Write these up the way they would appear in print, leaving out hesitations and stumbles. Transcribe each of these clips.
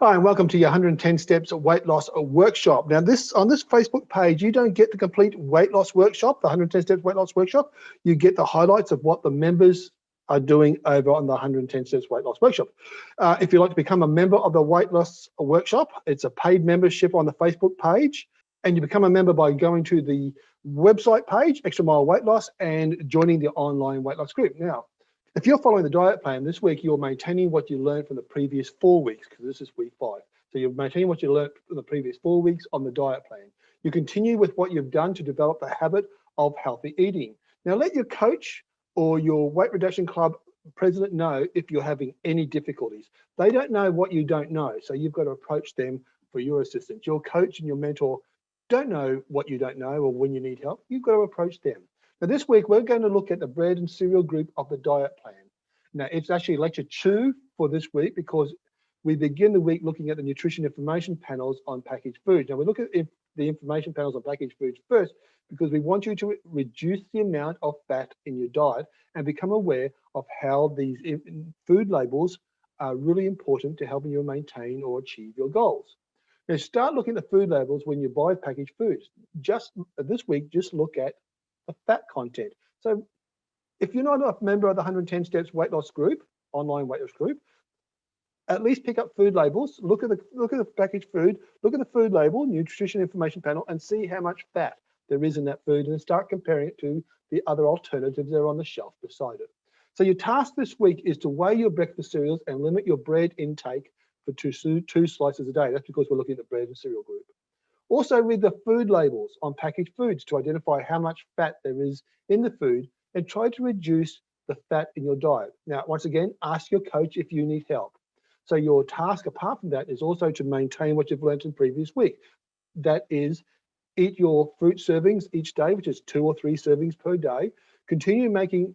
Hi, and welcome to your 110 Steps Weight Loss Workshop. Now, on this Facebook page, you don't get the complete weight loss workshop, the 110 Steps Weight Loss Workshop. You get the highlights of what the members are doing over on the 110 Steps Weight Loss Workshop. If you'd like to become a member of the Weight Loss Workshop, it's a paid membership on the Facebook page, and you become a member by going to the website page, Extra Mile Weight Loss, and joining the online weight loss group. Now, if you're following the diet plan this week, you're maintaining what you learned from the previous 4 weeks, because this is week 5. So you're maintaining what you learned from the previous 4 weeks on the diet plan. You continue with what you've done to develop the habit of healthy eating. Now let your coach or your weight reduction club president know if you're having any difficulties. They don't know what you don't know, so you've got to approach them for your assistance. Your coach and your mentor don't know what you don't know or when you need help. You've got to approach them. Now this week, we're going to look at the bread and cereal group of the diet plan. Now it's actually lecture 2 for this week, because we begin the week looking at the nutrition information panels on packaged foods. Now we look at the information panels on packaged foods first, because we want you to reduce the amount of fat in your diet and become aware of how these food labels are really important to helping you maintain or achieve your goals. Now start looking at the food labels when you buy packaged foods. Just this week, just look at the fat content. So if you're not a member of the 110 Steps Weight Loss Group, online weight loss group, at least pick up food labels, look at the packaged food, look at the food label, nutrition information panel, and see how much fat there is in that food, and start comparing it to the other alternatives that are on the shelf beside it. So your task this week is to weigh your breakfast cereals and limit your bread intake for two slices a day. That's because we're looking at the bread and cereal group. Also read the food labels on packaged foods to identify how much fat there is in the food, and try to reduce the fat in your diet. Now, once again, ask your coach if you need help. So your task apart from that is also to maintain what you've learned in the previous week. That is, eat your fruit servings each day, which is 2 or 3 servings per day. Continue making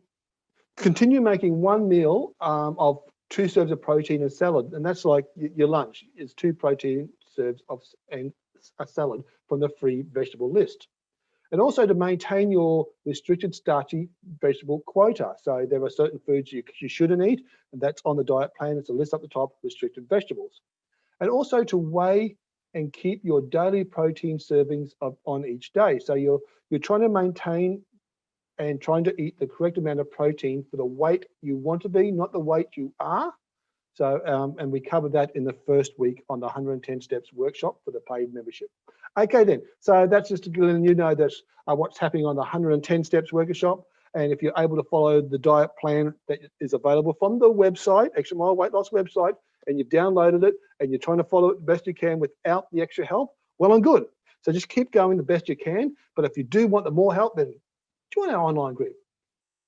one meal of 2 serves of protein and salad, and that's like your lunch is 2 protein serves and a salad from the free vegetable list. And also to maintain your restricted starchy vegetable quota. So there are certain foods you shouldn't eat, and that's on the diet plan. It's a list up the top, restricted vegetables. And also to weigh and keep your daily protein servings on each day. So you're trying to maintain and trying to eat the correct amount of protein for the weight you want to be, not the weight you are. So, and we covered that in the first week on the 110 Steps workshop for the paid membership. Okay then, so that's just to let you know that's what's happening on the 110 Steps workshop. And if you're able to follow the diet plan that is available from the website, Extra Mile Weight Loss website, and you've downloaded it and you're trying to follow it the best you can without the extra help, well and good. So just keep going the best you can. But if you do want the more help, then join our online group.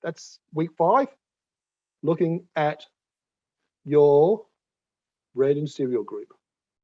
That's week 5, looking at your bread and cereal group.